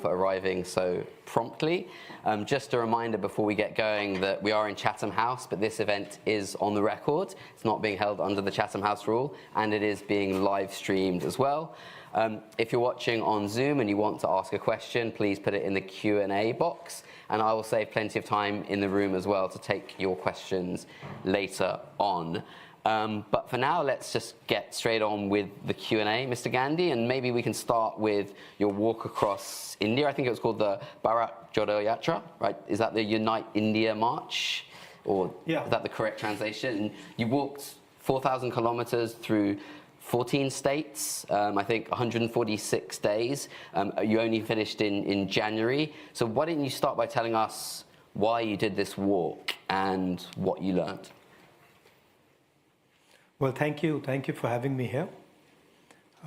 for arriving so promptly. Just a reminder before we get going that we are in Chatham House, but this event is on the record. It's not being held under the Chatham House rule, and it is being live streamed as well. If you're watching on Zoom and you want to ask a question, please put it in the Q&A box, and I will save plenty of time in the room as well to take your questions later on. But for now, let's just get straight on with the Q&A, Mr. Gandhi, and maybe we can start with your walk across India. I think it was called the Bharat Jodo Yatra, right? Is that the Unite India March? Or yeah. Is that the correct translation? You walked 4,000 kilometers through 14 states, I think 146 days. You only finished in January. So why didn't you start by telling us why you did this walk and what you learned? Well, thank you. Thank you for having me here.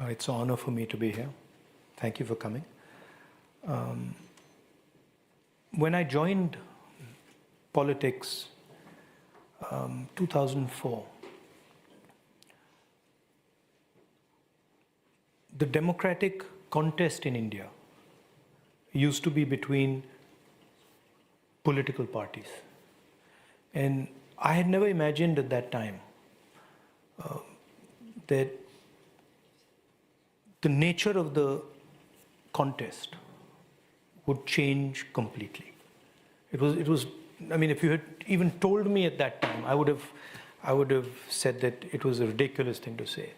It's an honor for me to be here. Thank you for coming. When I joined politics, 2004, the democratic contest in India used to be between political parties. And I had never imagined at that time that the nature of the contest would change completely. It was. I mean, if you had even told me at that time, I would have said that it was a ridiculous thing to say.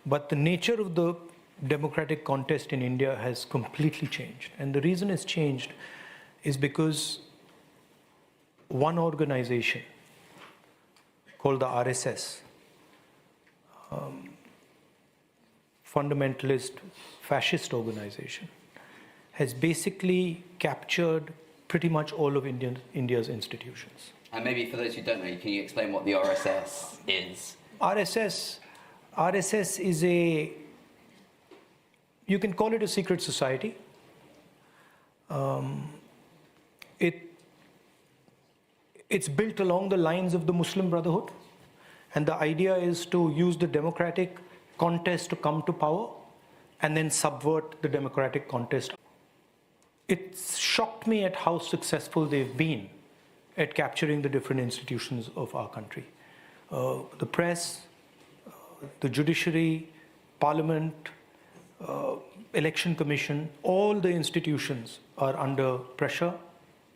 But the nature of the democratic contest in India has completely changed. And the reason it's changed is because one organization called the RSS, fundamentalist fascist organization, has basically captured pretty much all of India's institutions. And maybe for those who don't know, can you explain what the RSS is? RSS is you can call it a secret society. It's built along the lines of the Muslim Brotherhood. And the idea is to use the democratic contest to come to power and then subvert the democratic contest. It shocked me at how successful they've been at capturing the different institutions of our country. The press, the judiciary, parliament, election commission, all the institutions are under pressure,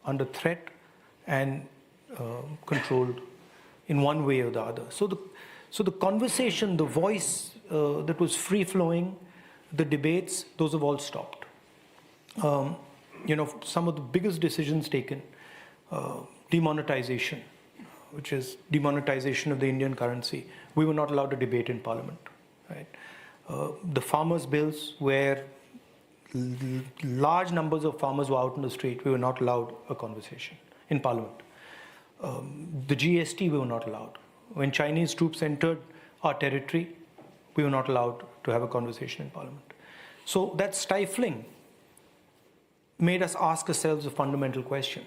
under threat, and controlled in one way or the other. So the conversation, the voice that was free-flowing, the debates, those have all stopped. Some of the biggest decisions taken, demonetization, which is demonetization of the Indian currency. We were not allowed to debate in Parliament. Right? The farmers' bills, where large numbers of farmers were out in the street, we were not allowed a conversation in Parliament. The GST, we were not allowed. When Chinese troops entered our territory, we were not allowed to have a conversation in Parliament. So that stifling made us ask ourselves a fundamental question.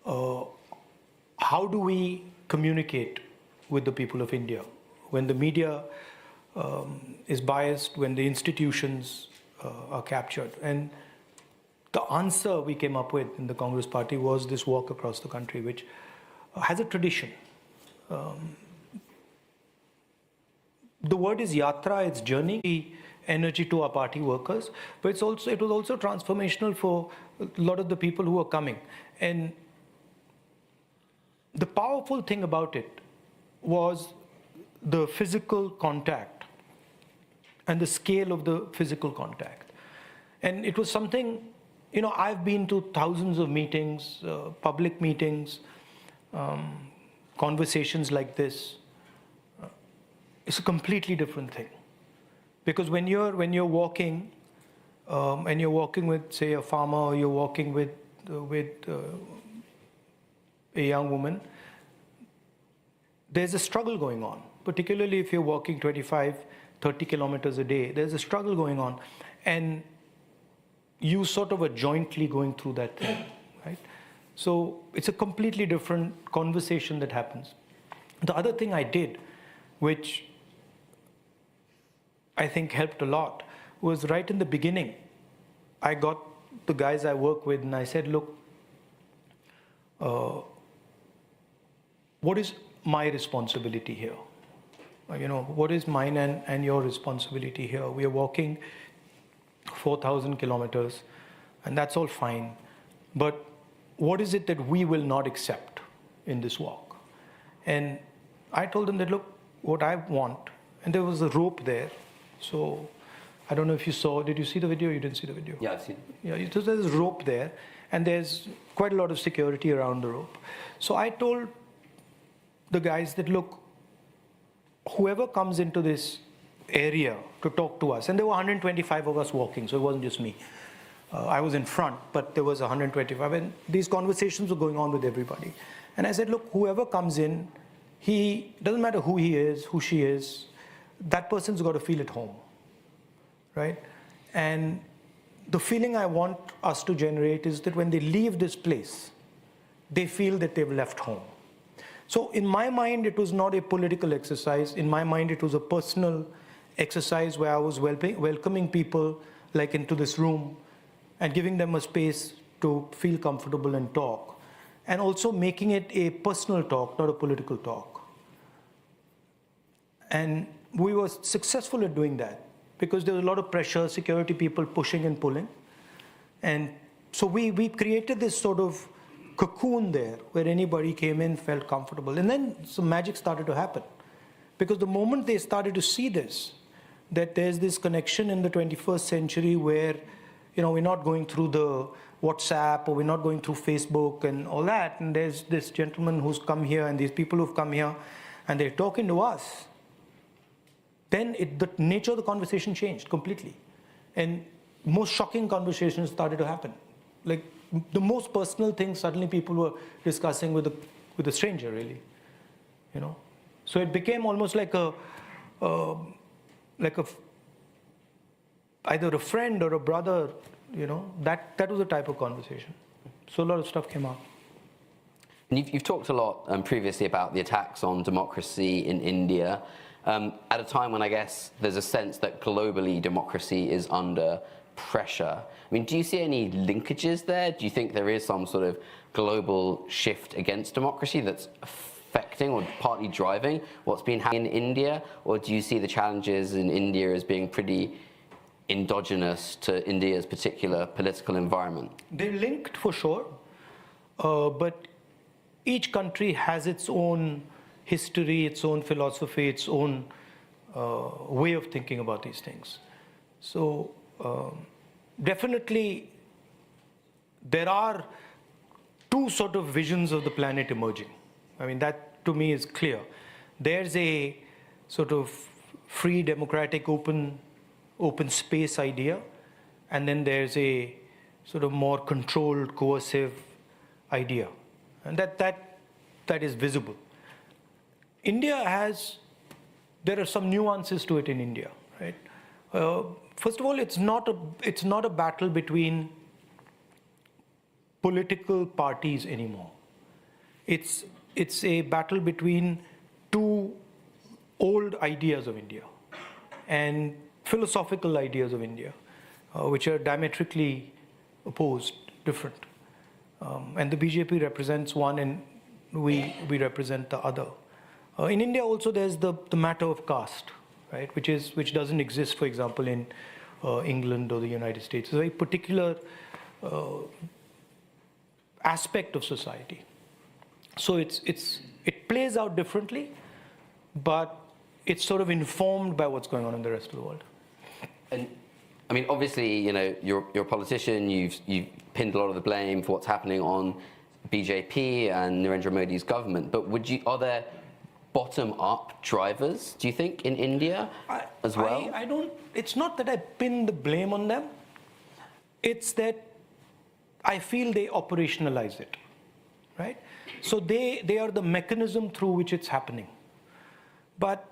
How do we communicate with the people of India when the media is biased, when the institutions are captured? And the answer we came up with in the Congress Party was this walk across the country, which has a tradition. The word is Yatra, it's journey, energy to our party workers, but it was also transformational for a lot of the people who are coming. And the powerful thing about it was the physical contact and the scale of the physical contact. And it was something, I've been to thousands of meetings, public meetings, conversations like this. It's a completely different thing. Because when you're walking, and you're walking with, say, a farmer, or you're walking with a young woman, there's a struggle going on. Particularly if you're walking 25, 30 kilometers a day, there's a struggle going on. And you sort of are jointly going through that thing, right? So it's a completely different conversation that happens. The other thing I did, which I think helped a lot, was right in the beginning, I got the guys I work with and I said, look, what is my responsibility here? What is mine and your responsibility here? We are walking 4,000 kilometers, and that's all fine. But what is it that we will not accept in this walk? And I told them that, look, what I want, and there was a rope there. So I don't know if you saw, did you see the video? You didn't see the video? Yeah, I've seen it. Yeah, so there's a rope there, and there's quite a lot of security around the rope. So I told the guys that, look, whoever comes into this area to talk to us, and there were 125 of us walking, so it wasn't just me. I was in front, but there was 125, and these conversations were going on with everybody. And I said, look, whoever comes in, he doesn't matter who he is, who she is, that person's got to feel at home, right? And the feeling I want us to generate is that when they leave this place, they feel that they've left home. So in my mind, it was not a political exercise. In my mind, it was a personal exercise where I was welcoming people like into this room and giving them a space to feel comfortable and talk, and also making it a personal talk, not a political talk. And we were successful at doing that because there was a lot of pressure, security people pushing and pulling. And so we created this sort of cocoon there where anybody came in, felt comfortable. And then some magic started to happen. Because the moment they started to see this, that there's this connection in the 21st century where, we're not going through the WhatsApp or we're not going through Facebook and all that. And there's this gentleman who's come here and these people who've come here and they're talking to us. Then the nature of the conversation changed completely. And most shocking conversations started to happen. Like the most personal things suddenly people were discussing with a stranger, really. So it became almost like either a friend or a brother, that was the type of conversation. So a lot of stuff came out. And you've talked a lot previously about the attacks on democracy in India, at a time when I guess there's a sense that globally democracy is under pressure. I mean, do you see any linkages there? Do you think there is some sort of global shift against democracy that's affecting or partly driving what's been happening in India? Or do you see the challenges in India as being pretty endogenous to India's particular political environment? They're linked for sure, but each country has its own history, its own philosophy, its own way of thinking about these things. So definitely there are two sort of visions of the planet emerging. I mean, that to me is clear. There's a sort of free, democratic, open space idea, and then there's a sort of more controlled, coercive idea, and that is visible. There are some nuances to it in India, right? First of all, it's not a battle between political parties anymore. It's a battle between two old ideas of India and philosophical ideas of India, which are diametrically opposed, different. And the BJP represents one and we represent the other. In India also there's the matter of caste, right, which doesn't exist, for example, in England or the United States. It's a very particular aspect of society. So it plays out differently, but it's sort of informed by what's going on in the rest of the world. And I mean, obviously, you're a politician. You've pinned a lot of the blame for what's happening on BJP and Narendra Modi's government. But are there bottom-up drivers, do you think, in India as well? I don't. It's not that I pin the blame on them. It's that I feel they operationalize it, right? So they are the mechanism through which it's happening. But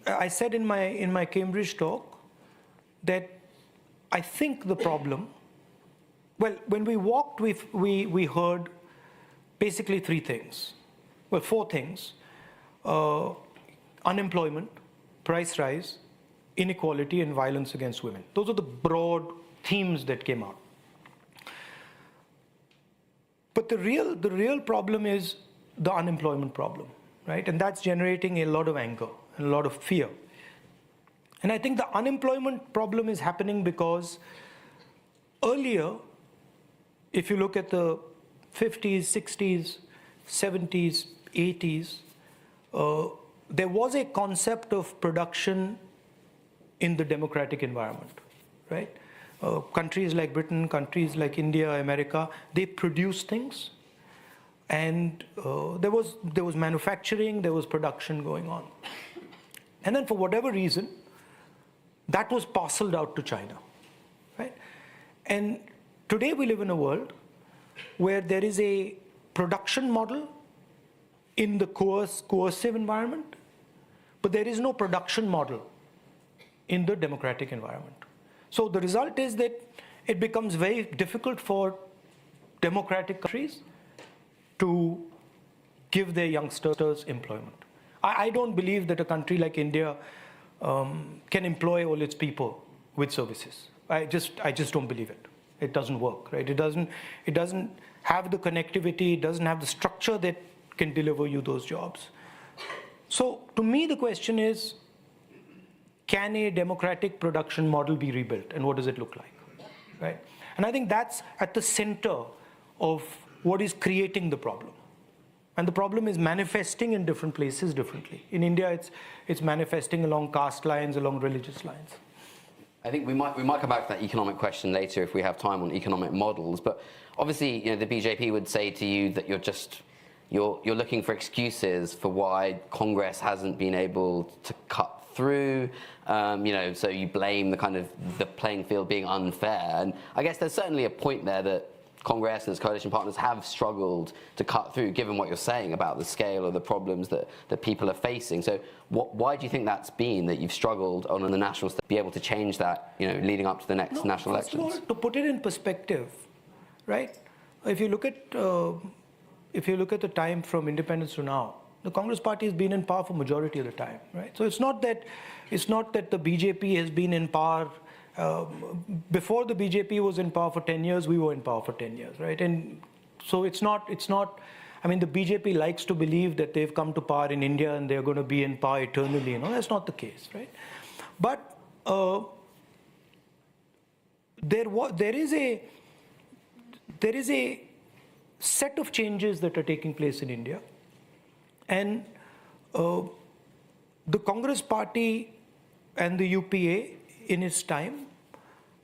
I said in my Cambridge talk that I think the problem, well, when we walked, we heard basically three things. Well, four things. Unemployment, price rise, inequality, and violence against women. Those are the broad themes that came out. But the real problem is the unemployment problem, right? And that's generating a lot of anger and a lot of fear. And I think the unemployment problem is happening because earlier, if you look at the 50s, 60s, 70s, 80s, there was a concept of production in the democratic environment, right? Countries like Britain, countries like India, America, they produce things, and there was manufacturing, there was production going on. And then for whatever reason, that was parceled out to China, right? And today we live in a world where there is a production model in the coercive environment, but there is no production model in the democratic environment. So the result is that it becomes very difficult for democratic countries to give their youngsters employment. I don't believe that a country like India can employ all its people with services. I just don't believe it. It doesn't work, right? It doesn't have the connectivity, it doesn't have the structure that can deliver you those jobs. So to me, the question is, can a democratic production model be rebuilt, and what does it look like, right? And I think that's at the center of what is creating the problem. And the problem is manifesting in different places differently. In India, it's manifesting along caste lines, along religious lines. I think we might come back to that economic question later if we have time on economic models. But obviously, the BJP would say to you that you're looking for excuses for why Congress hasn't been able to cut through, so you blame the playing field being unfair. And I guess there's certainly a point there that Congress and its coalition partners have struggled to cut through, given what you're saying about the scale of the problems that people are facing. So why do you think that's been, that you've struggled on the national stage to be able to change that, leading up to the next national elections? First of all, to put it in perspective, right? If you look at the time from independence to now, the Congress party has been in power for majority of the time, right? So it's not that the BJP has been in power. Before the BJP was in power for 10 years, we were in power for 10 years, right? And so it's not, I mean, the BJP likes to believe that they've come to power in India and they're going to be in power eternally. That's not the case, right? But there is a set of changes that are taking place in India. And the Congress party and the UPA in its time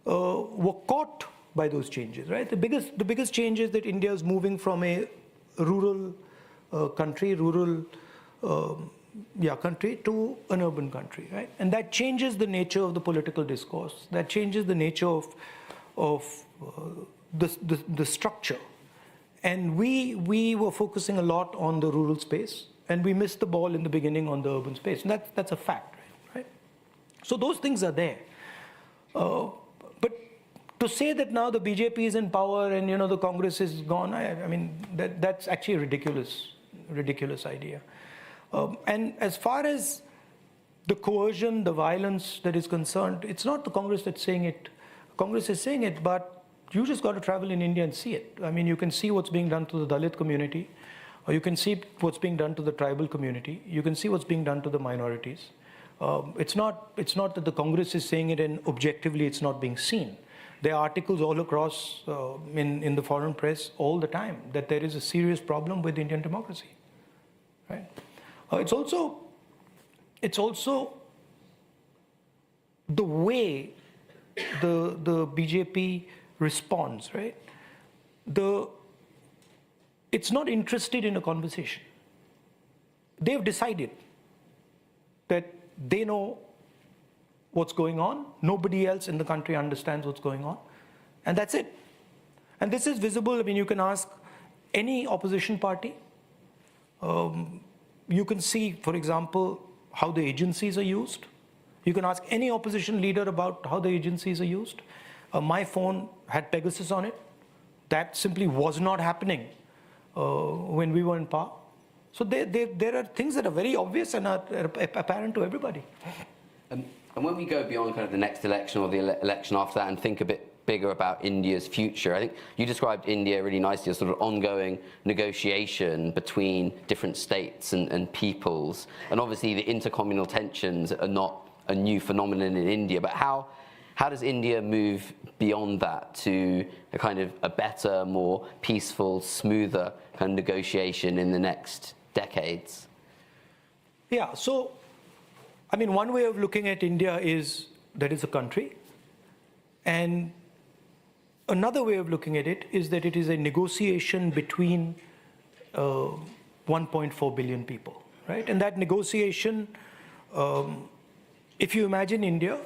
were caught by those changes, right? The biggest change is that India is moving from a rural country to an urban country, right? And that changes the nature of the political discourse. That changes the nature of the structure. And we were focusing a lot on the rural space, and we missed the ball in the beginning on the urban space. And that's a fact, right? So those things are there. But to say that now the BJP is in power and the Congress is gone, I mean that's actually a ridiculous idea. And as far as the coercion, the violence that is concerned, it's not the Congress that's saying it. Congress is saying it, but you just got to travel in India and see it. I mean, you can see what's being done to the Dalit community, or you can see what's being done to the tribal community. You can see what's being done to the minorities. It's not that the Congress is saying it and objectively it's not being seen. There are articles all across in the foreign press all the time that there is a serious problem with Indian democracy, right? It's also the way the BJP responds, right? It's not interested in a conversation. They've decided that they know what's going on. Nobody else in the country understands what's going on. And that's it. And this is visible. I mean, you can ask any opposition party. You can see, for example, how the agencies are used. You can ask any opposition leader about how the agencies are used. My phone had Pegasus on it. That simply was not happening when we were in power. So there are things that are very obvious and are apparent to everybody. And when we go beyond kind of the next election or the election after that and think a bit bigger about India's future. I think you described India really nicely as sort of ongoing negotiation between different states and peoples. And obviously the intercommunal tensions are not a new phenomenon in India, but how does India move beyond that to a kind of a better, more peaceful, smoother kind of negotiation in the next decades? Yeah, so, I mean, one way of looking at India is that it's a country. And another way of looking at it is that it is a negotiation between 1.4 billion people, right? And that negotiation, if you imagine India,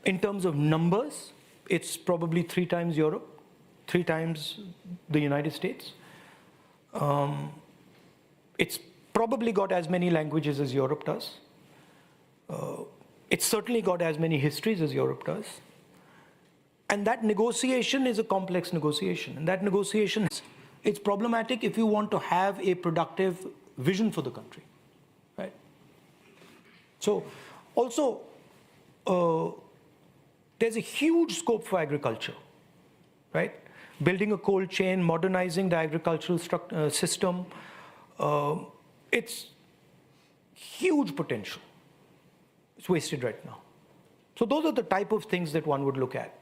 in terms of numbers, it's probably 3 times Europe, 3 times the United States. It's probably got as many languages as Europe does. It's certainly got as many histories as Europe does. And that negotiation is a complex negotiation. And that negotiation, it's problematic if you want to have a productive vision for the country, right? So also, there's a huge scope for agriculture, right? Building a cold chain, modernizing the agricultural system. It's huge potential. It's wasted right now. So those are the type of things that one would look at.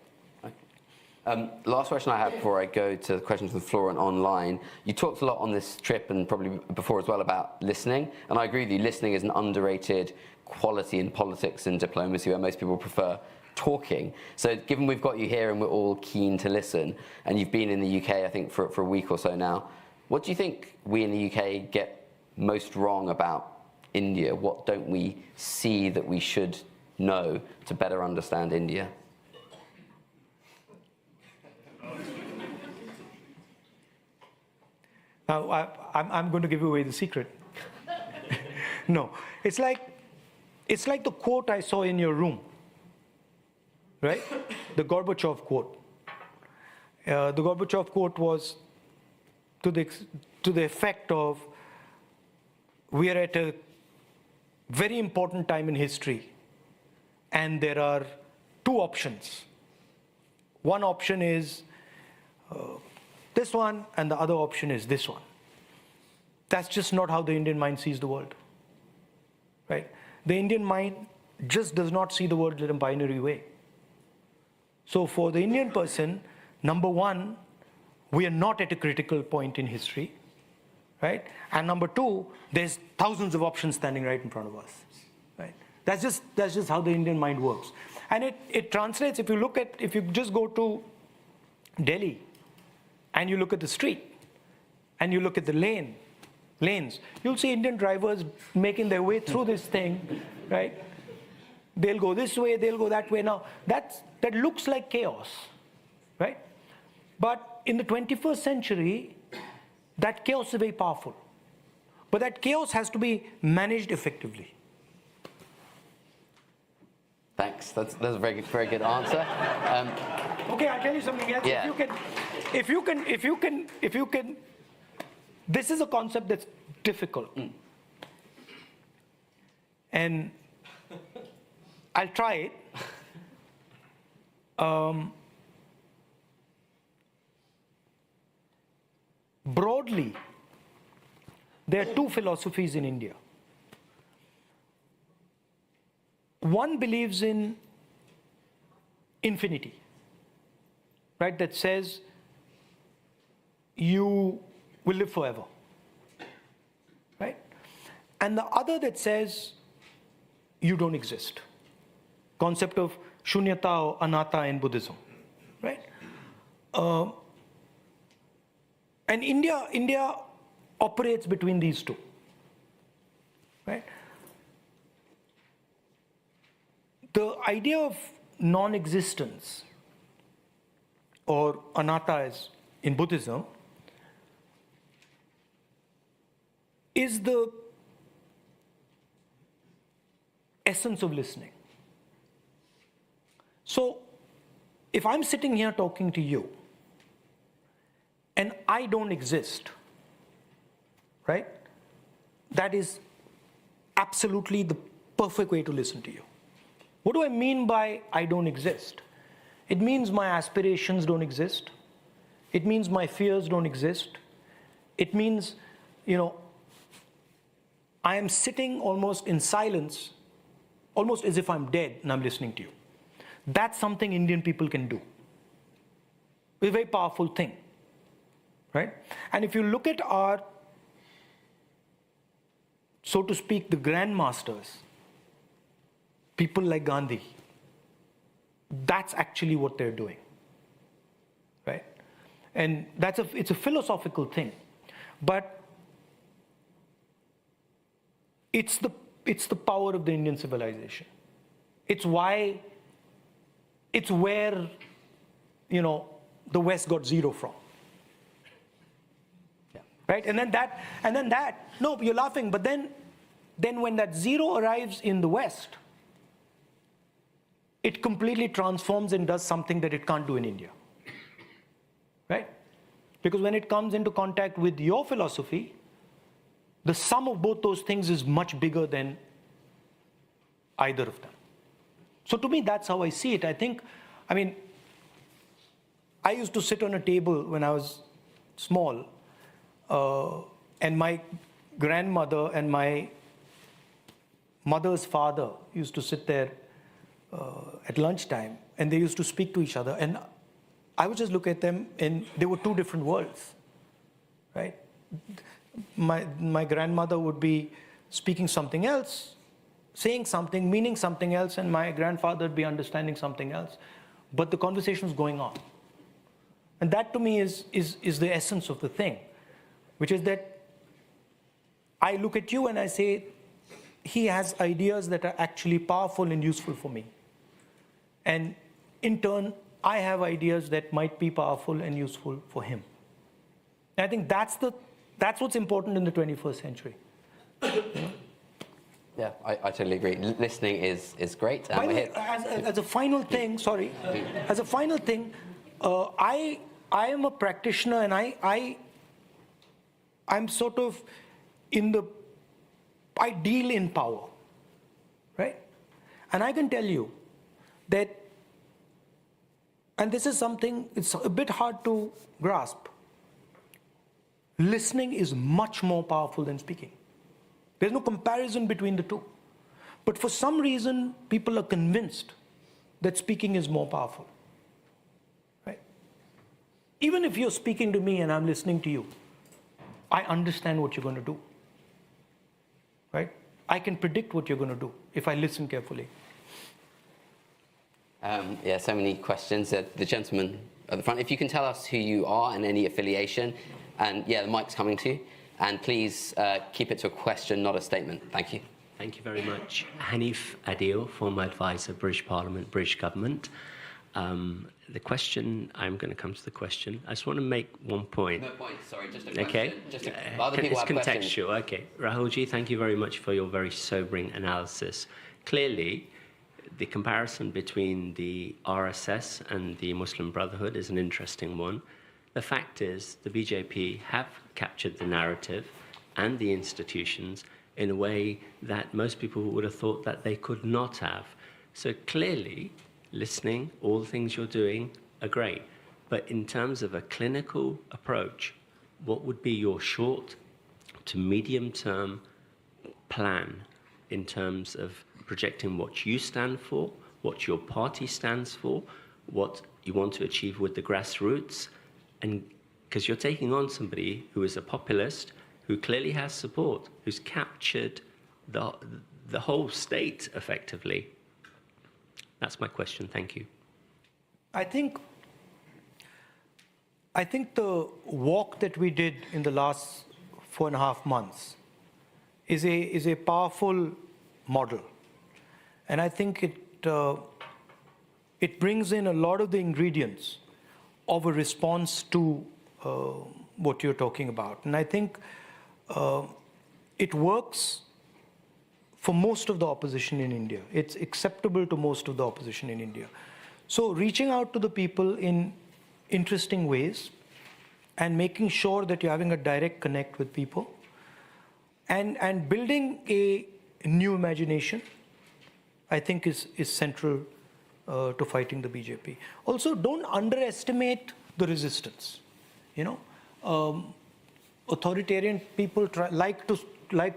Last question I have before I go to the questions from the floor and online. You talked a lot on this trip and probably before as well about listening, and I agree with you, listening is an underrated quality in politics and diplomacy where most people prefer talking. So given we've got you here and we're all keen to listen, and you've been in the UK, I think, for a week or so now, what do you think we in the UK get most wrong about India? What don't we see that we should know to better understand India? Now, I'm going to give away the secret. No, it's like the quote I saw in your room, right? The Gorbachev quote. The Gorbachev quote was to the effect of, we are at a very important time in history, and there are 2 options. One option is this one, and the other option is this one. That's just not how the Indian mind sees the world, right? The Indian mind just does not see the world in a binary way. So for the Indian person, number one, we are not at a critical point in history, right? And number 2, there's thousands of options standing right in front of us, right? That's just how the Indian mind works. And it translates, if you just go to Delhi, and you look at the street, and you look at the lanes, you'll see Indian drivers making their way through this thing, right? They'll go this way, they'll go that way. Now, that looks like chaos, right? But in the 21st century, that chaos is very powerful. But that chaos has to be managed effectively. Thanks. That's a very good answer. Okay, I'll tell you something else. Yeah. If you can, this is a concept that's difficult. And I'll try it. Broadly, there are 2 philosophies in India. One believes in infinity, right? That says you will live forever, right? And the other that says you don't exist. Concept of shunyata or anatta in Buddhism, right? And India operates between these 2, right? The idea of non-existence, or anatta as in Buddhism, is the essence of listening. So, if I'm sitting here talking to you, and I don't exist, right? That is absolutely the perfect way to listen to you. What do I mean by I don't exist? It means my aspirations don't exist. It means my fears don't exist. It means, I am sitting almost in silence, almost as if I'm dead and I'm listening to you. That's something Indian people can do. It's a very powerful thing, right? And if you look at our, so to speak, the grandmasters, people like Gandhi, that's actually what they're doing, right? And it's a philosophical thing, but it's the power of the Indian civilization. It's where, the West got zero from. Yeah. Right? And then that, no, you're laughing, but then when that zero arrives in the West, it completely transforms and does something that it can't do in India. Right? Because when it comes into contact with your philosophy, the sum of both those things is much bigger than either of them. So to me, that's how I see it. I used to sit on a table when I was small, and my grandmother and my mother's father used to sit there at lunchtime, and they used to speak to each other. And I would just look at them, and they were two different worlds, right? My grandmother would be speaking something else, saying something, meaning something else, and my grandfather would be understanding something else. But the conversation was going on. And that to me is the essence of the thing, which is that I look at you and I say, he has ideas that are actually powerful and useful for me. And in turn, I have ideas that might be powerful and useful for him. And I think that's what's important in the 21st century. Yeah, I totally agree. Listening is great. By the way, as a final thing, I am a practitioner, and I'm sort of I deal in power, right? And I can tell you that, and this is something, it's a bit hard to grasp, listening is much more powerful than speaking. There's no comparison between the two. But for some reason, people are convinced that speaking is more powerful. Right? Even if you're speaking to me and I'm listening to you, I understand what you're going to do. Right? I can predict what you're going to do if I listen carefully. Yeah, so many questions. The gentleman at the front, if you can tell us who you are and any affiliation, and yeah, the mic's coming to you. And please keep it to a question, not a statement. Thank you. Thank you very much. Hanif Adil, former advisor, British Parliament, British Government. The question, I'm going to come to the question. I just want to make one point. No point, sorry, just a question. Okay. Other people it's have contextual. questions. Okay. Rahulji, thank you very much for your very sobering analysis. Clearly, the comparison between the RSS and the Muslim Brotherhood is an interesting one. The fact is, the BJP have captured the narrative and the institutions in a way that most people would have thought that they could not have. So clearly, listening, all the things you're doing are great. But in terms of a clinical approach, what would be your short to medium-term plan in terms of projecting what you stand for, what your party stands for, what you want to achieve with the grassroots? And because you're taking on somebody who is a populist, who clearly has support, who's captured the whole state effectively. That's my question. Thank you. I think the walk that we did in the last 4.5 months is a powerful model, and I think it brings in a lot of the ingredients of a response to what you're talking about. And I think it works for most of the opposition in India. It's acceptable to most of the opposition in India. So reaching out to the people in interesting ways and making sure that you're having a direct connect with people and building a new imagination, I think is central to fighting the BJP. Also, don't underestimate the resistance. Authoritarian people like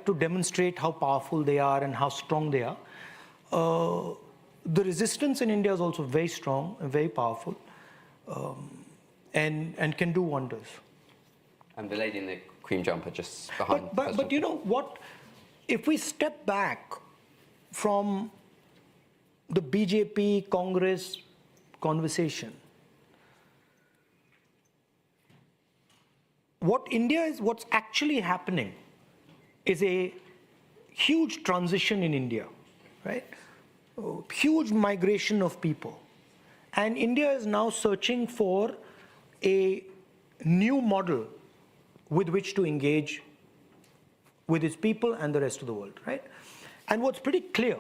to demonstrate how powerful they are and how strong they are. The resistance in India is also very strong and very powerful, and can do wonders. And the lady in the cream jumper just behind. But you know what? If we step back from the BJP Congress conversation, what's actually happening is a huge transition in India, right? Huge migration of people. And India is now searching for a new model with which to engage with its people and the rest of the world, right? And what's pretty clear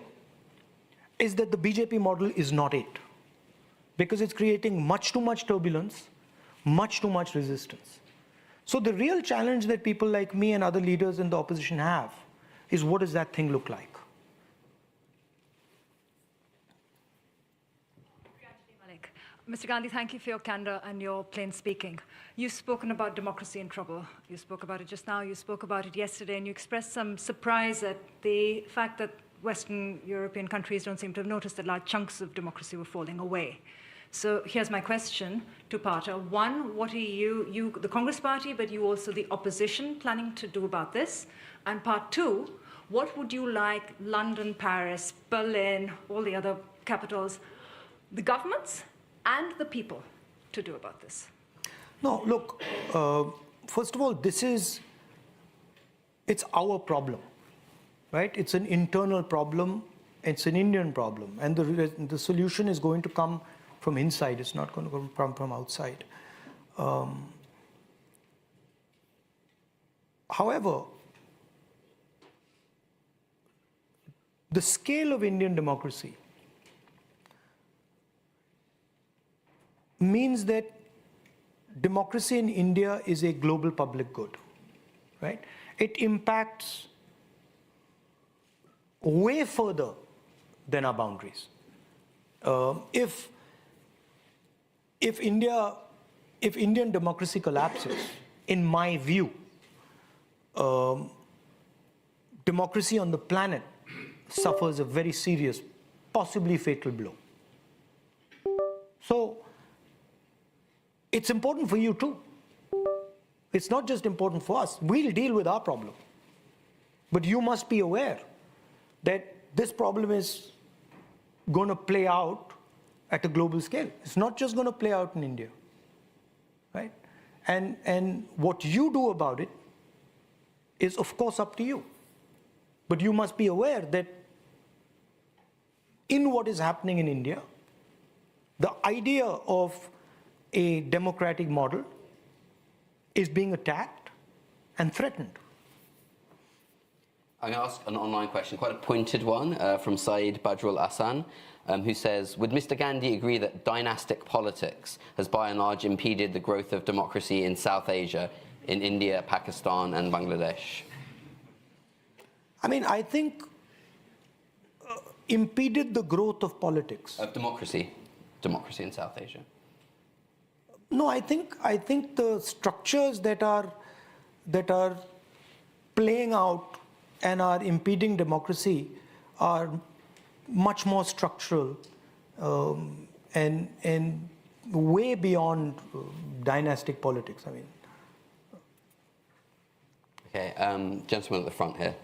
is that the BJP model is not it, because it's creating much too much turbulence, much too much resistance. So the real challenge that people like me and other leaders in the opposition have is, what does that thing look like? Mr. Gandhi, thank you for your candor and your plain speaking. You've spoken about democracy in trouble. You spoke about it just now. You spoke about it yesterday, and you expressed some surprise at the fact that Western European countries don't seem to have noticed that large chunks of democracy were falling away. So here's my question, two-parter. One, what are you, the Congress Party, but you also the opposition, planning to do about this? And part two, what would you like London, Paris, Berlin, all the other capitals, the governments and the people to do about this? No, look, first of all, it's our problem, right? It's an internal problem. It's an Indian problem. And the solution is going to come from inside. It's not going to come from outside. However, the scale of Indian democracy means that democracy in India is a global public good, right? It impacts way further than our boundaries. If Indian democracy collapses, in my view, democracy on the planet suffers a very serious, possibly fatal blow. So it's important for you too. It's not just important for us. We'll deal with our problem. But you must be aware that this problem is going to play out at a global scale. It's not just going to play out in India, right? And what you do about it is, of course, up to you. But you must be aware that in what is happening in India, the idea of a democratic model is being attacked and threatened. I'm going to ask an online question, quite a pointed one, from Saeed Badrul Ahsan, who says, would Mr. Gandhi agree that dynastic politics has by and large impeded the growth of democracy in South Asia, in India, Pakistan and Bangladesh? I mean, I think impeded the growth of politics. Of democracy in South Asia. No, I think the structures that are playing out and are impeding democracy are much more structural and way beyond dynastic politics. I mean. Okay, gentleman at the front here.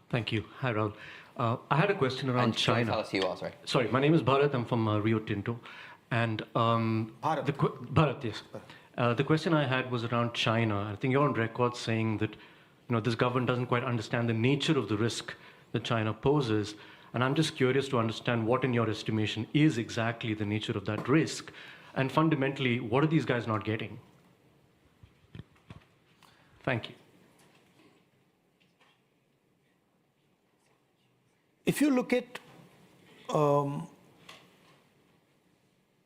Thank you. Hi, Rahul. I had a question around China. Tell us who you are, sorry. Sorry, my name is Bharat. I'm from Rio Tinto. And Bharat. Bharat, yes. The question I had was around China. I think you're on record saying that this government doesn't quite understand the nature of the risk that China poses. And I'm just curious to understand what, in your estimation, is exactly the nature of that risk. And fundamentally, what are these guys not getting? Thank you. If you look at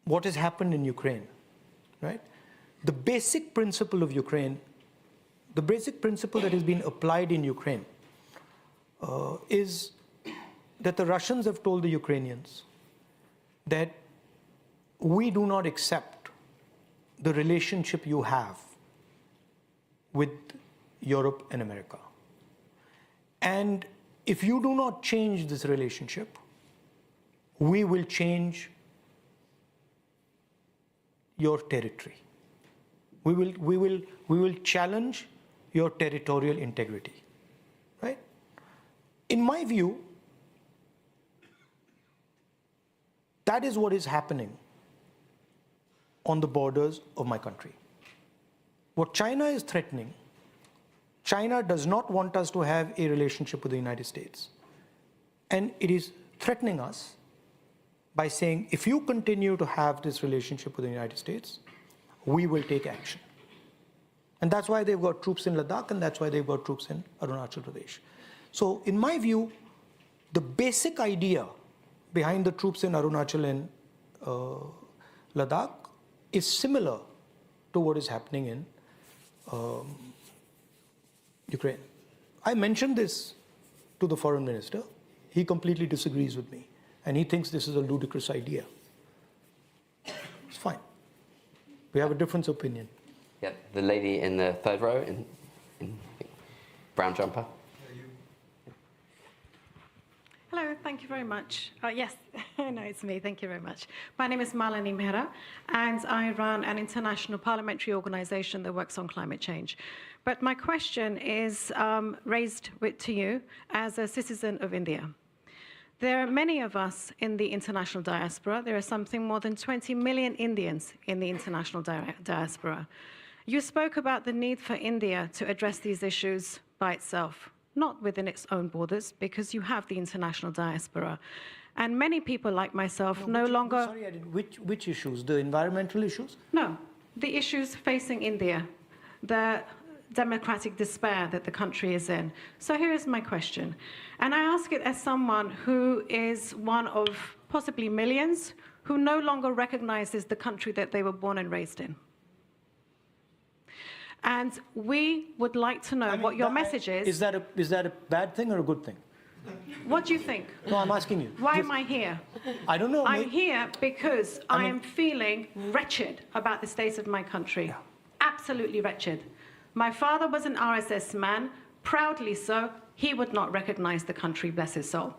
what has happened in Ukraine, right? The basic principle of Ukraine, the basic principle that has been applied in Ukraine is that the Russians have told the Ukrainians that we do not accept the relationship you have with Europe and America. And if you do not change this relationship, we will change your territory. We will challenge your territorial integrity, right? In my view, that is what is happening on the borders of my country. What China is threatening, China does not want us to have a relationship with the United States. And it is threatening us by saying, if you continue to have this relationship with the United States, we will take action. And that's why they've got troops in Ladakh, and that's why they've got troops in Arunachal Pradesh. So in my view, the basic idea behind the troops in Arunachal and Ladakh is similar to what is happening in Ukraine. I mentioned this to the foreign minister. He completely disagrees with me, and he thinks this is a ludicrous idea. It's fine. We have a difference of opinion. Yeah, the lady in the third row in brown jumper. Hello, thank you very much. Yes, no, it's me. Thank you very much. My name is Malini Mehra, and I run an international parliamentary organization that works on climate change. But my question is raised to you as a citizen of India. There are many of us in the international diaspora. There are something more than 20 million Indians in the international diaspora. You spoke about the need for India to address these issues by itself, not within its own borders, because you have the international diaspora. And many people like myself no longer... Sorry, which issues? The environmental issues? No, the issues facing India, the democratic despair that the country is in. So here is my question. And I ask it as someone who is one of possibly millions who no longer recognizes the country that they were born and raised in. And we would like to know what your message is. Is that a bad thing or a good thing? What do you think? No, I'm asking you. Why am I here? I don't know. I'm here because I am feeling wretched about the state of my country. Yeah. Absolutely wretched. My father was an RSS man, proudly so. He would not recognize the country, bless his soul.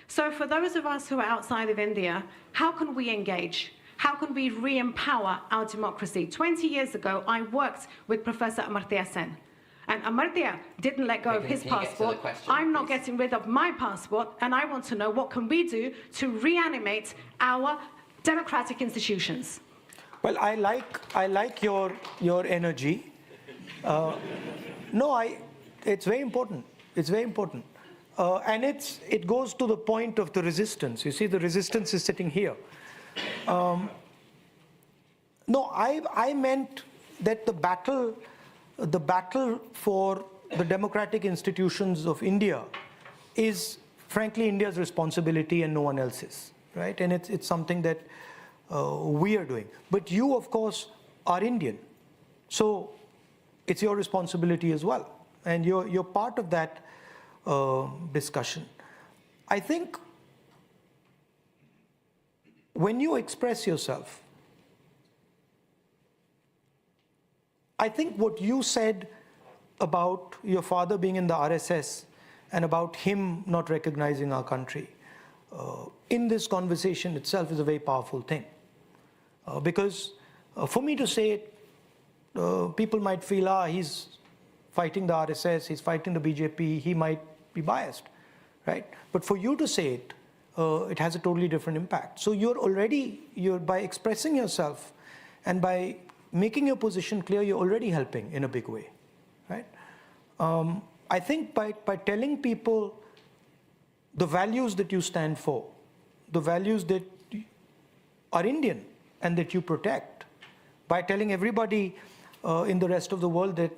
So for those of us who are outside of India, how can we engage? How can we re-empower our democracy? 20 years ago, I worked with Professor Amartya Sen. And Amartya didn't let go of his passport. I'm not getting rid of my passport, and I want to know what can we do to reanimate our democratic institutions. Well, I like your energy. No, it's very important. It's very important. And it goes to the point of the resistance. You see, the resistance is sitting here. No, I meant that the battle for the democratic institutions of India is, frankly, India's responsibility and no one else's, right? And it's something that we are doing. But you, of course, are Indian, so it's your responsibility as well, and you're part of that discussion. I think when you express yourself, I think what you said about your father being in the RSS and about him not recognizing our country in this conversation itself is a very powerful thing. Because for me to say it, people might feel, he's fighting the RSS, he's fighting the BJP, he might be biased, right? But for you to say it, it has a totally different impact. So you're by expressing yourself and by making your position clear, you're already helping in a big way, right? I think by telling people the values that you stand for, the values that are Indian and that you protect, by telling everybody in the rest of the world that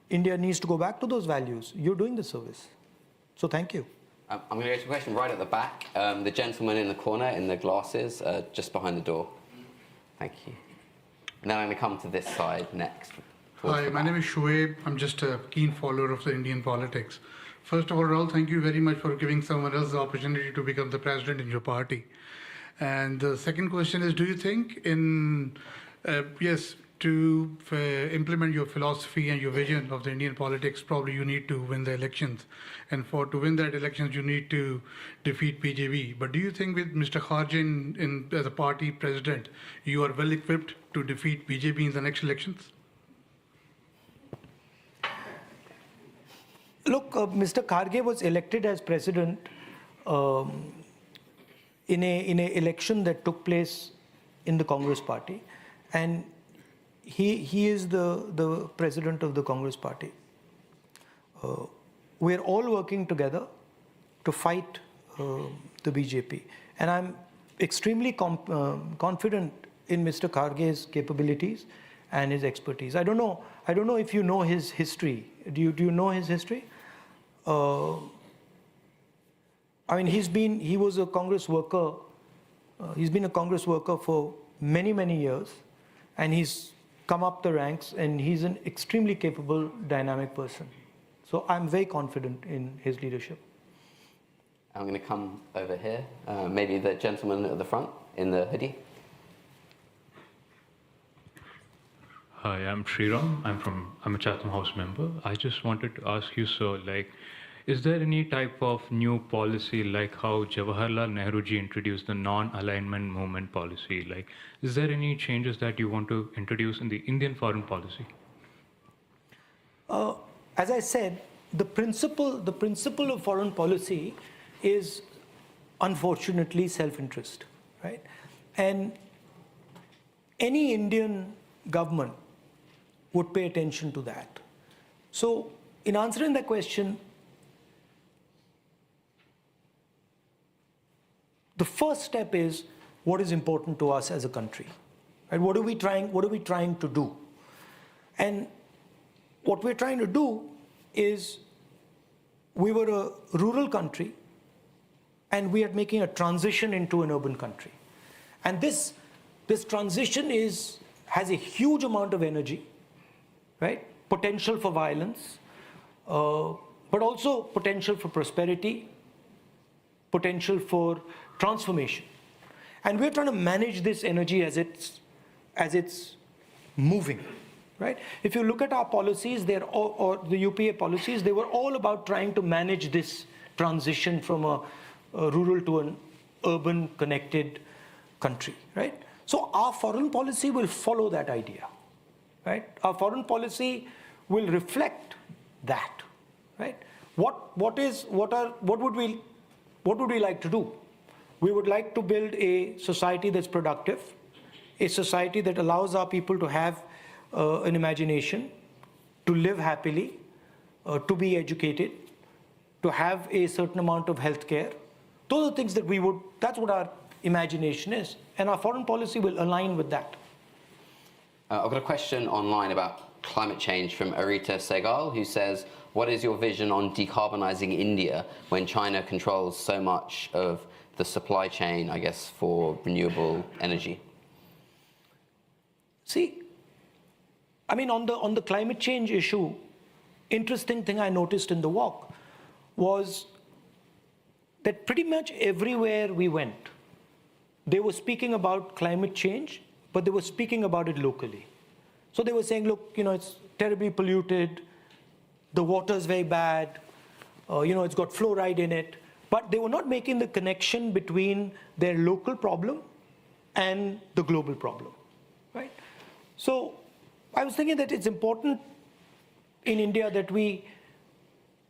India needs to go back to those values, you're doing the service. So thank you. I'm going to go to a question right at the back. The gentleman in the corner in the glasses, just behind the door. Thank you. And then I'm going to come to this side next. Hi, my name is Shoaib. I'm just a keen follower of the Indian politics. First of all, Rahul, thank you very much for giving someone else the opportunity to become the president in your party. And the second question is, do you think to implement your philosophy and your vision of the Indian politics, probably you need to win the elections. And to win that elections, you need to defeat BJP. But do you think with Mr. Kharge as a party president, you are well equipped to defeat BJP in the next elections? Look, Mr. Kharge was elected as president in a election that took place in the Congress party, and he is the president of the Congress party. We're all working together to fight the BJP, and I'm extremely confident in Mr. Kharge's capabilities and his expertise. I don't know if you know his history. Do you know his history? I mean, he was a Congress worker. He's been a Congress worker for many years, and he's come up the ranks, and he's an extremely capable, dynamic person. So I'm very confident in his leadership. I'm going to come over here. Maybe the gentleman at the front in the hoodie. Hi, I'm Sriram. I'm a Chatham House member. I just wanted to ask you, so is there any type of new policy like how Jawaharlal Nehru ji introduced the non-alignment movement policy? Is there any changes that you want to introduce in the Indian foreign policy? As I said, the principle of foreign policy is unfortunately self-interest, right? And any Indian government would pay attention to that. So in answering that question, the first step is what is important to us as a country, right? What are we trying to do? And what we're trying to do is, we were a rural country and we are making a transition into an urban country. And this transition has a huge amount of energy, right? Potential for violence, but also potential for prosperity, potential for transformation. And we're trying to manage this energy as it's moving, right? If you look at our policies, or the UPA policies, they were all about trying to manage this transition from a rural to an urban connected country, right? So our foreign policy will follow that idea, right? Our foreign policy will reflect that, right? What would we like to do? We would like to build a society that's productive, a society that allows our people to have an imagination, to live happily, to be educated, to have a certain amount of health care. Those are things that's what our imagination is. And our foreign policy will align with that. I've got a question online about climate change from Arita Segal, who says, what is your vision on decarbonizing India when China controls so much of the supply chain, I guess, for renewable energy? See, I mean, on the climate change issue, interesting thing I noticed in the walk was that pretty much everywhere we went, they were speaking about climate change, but they were speaking about it locally. So they were saying, look, it's terribly polluted, the water's very bad, it's got fluoride in it, but they were not making the connection between their local problem and the global problem, right? So I was thinking that it's important in India that we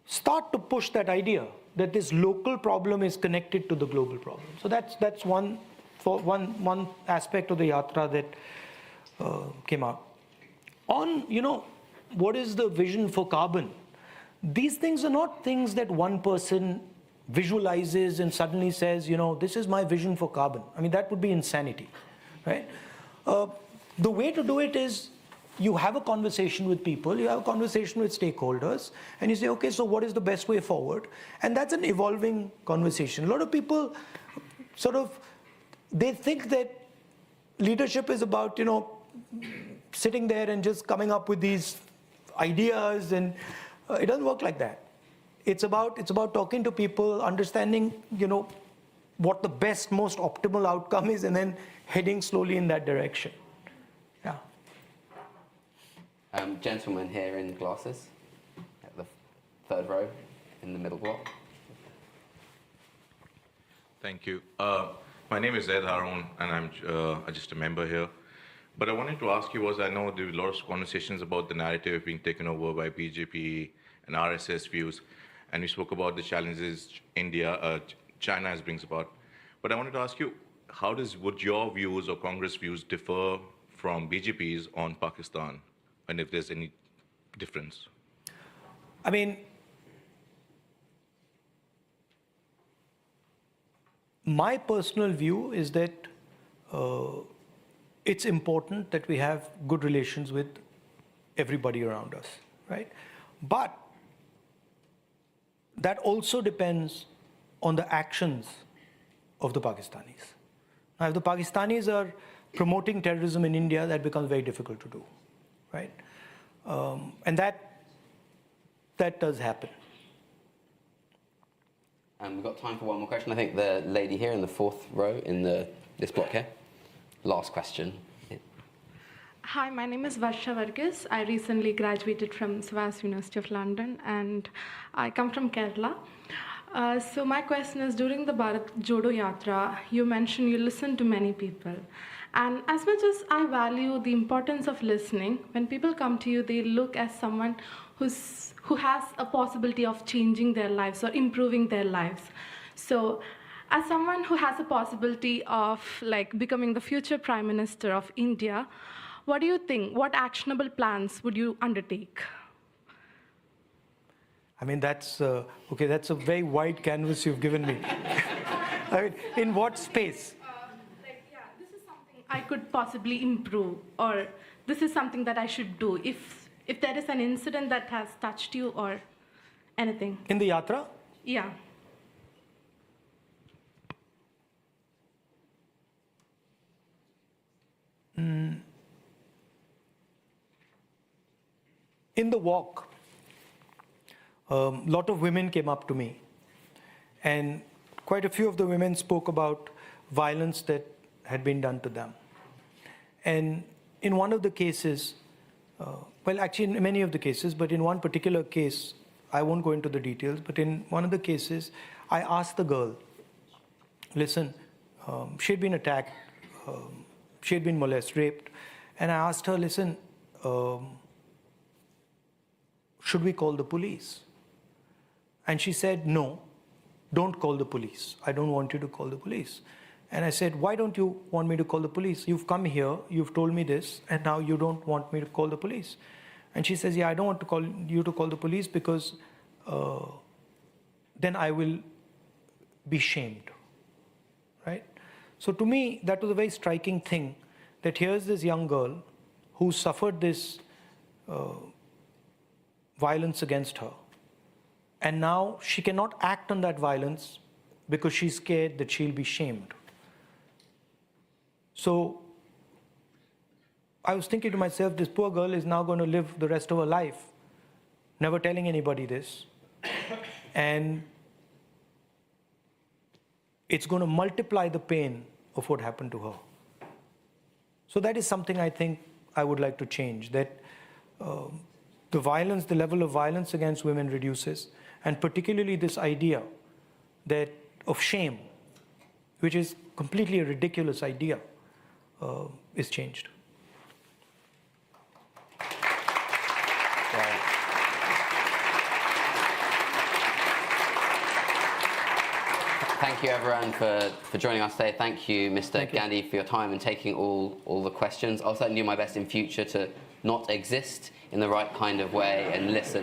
start to push that idea that this local problem is connected to the global problem. So that's one aspect of the Yatra that came out. On, what is the vision for carbon? These things are not things that one person visualizes and suddenly says, this is my vision for carbon. I mean, that would be insanity, right? The way to do it is you have a conversation with people, you have a conversation with stakeholders, and you say, okay, so what is the best way forward? And that's an evolving conversation. A lot of people they think that leadership is about, sitting there and just coming up with these ideas, and it doesn't work like that. It's about talking to people, understanding, what the best, most optimal outcome is, and then heading slowly in that direction. Yeah. Gentleman here in glasses, at the third row, in the middle block. Thank you. My name is Zaid Haroon, and I'm just a member here. But I wanted to ask you I know there were a lot of conversations about the narrative being taken over by BJP and RSS views, and we spoke about the challenges China has brings about. But I wanted to ask you, would your views or Congress views differ from BJP's on Pakistan, and if there's any difference? I mean, my personal view is that it's important that we have good relations with everybody around us, right? But that also depends on the actions of the Pakistanis. Now, if the Pakistanis are promoting terrorism in India, that becomes very difficult to do, right? And that does happen. And we've got time for one more question. I think the lady here in the fourth row in this block here. Last question. Hi, my name is Varsha Varghese. I recently graduated from SOAS University of London, and I come from Kerala. So my question is, during the Bharat Jodo Yatra, you mentioned you listen to many people. And as much as I value the importance of listening, when people come to you, they look as someone who has a possibility of changing their lives or improving their lives. So as someone who has a possibility of becoming the future Prime Minister of India, what do you think? What actionable plans would you undertake? I mean, that's a very wide canvas you've given me. I mean, in what space? This is something I could possibly improve, or this is something that I should do if there is an incident that has touched you or anything. In the Yatra? Yeah. In the walk, a lot of women came up to me, and quite a few of the women spoke about violence that had been done to them. And in one of the cases, well, actually in many of the cases, but in one particular case, I won't go into the details, but in one of the cases, I asked the girl, listen, she had been attacked, she had been molested, raped, and I asked her, listen, should we call the police? And she said, no, don't call the police. I don't want you to call the police. And I said, why don't you want me to call the police? You've come here, you've told me this, and now you don't want me to call the police. And she says, yeah, I don't want you to call the police because then I will be shamed, right? So to me, that was a very striking thing, that here's this young girl who suffered this violence against her. And now she cannot act on that violence because she's scared that she'll be shamed. So I was thinking to myself, this poor girl is now going to live the rest of her life never telling anybody this. And it's going to multiply the pain of what happened to her. So that is something I think I would like to change, that the violence, the level of violence against women reduces, and particularly this idea that of shame, which is completely a ridiculous idea, is changed. Thank you, everyone, for joining us today. Thank you, Mr. Gandhi, for your time and taking all the questions. I'll certainly do my best in future to not exist in the right kind of way and listen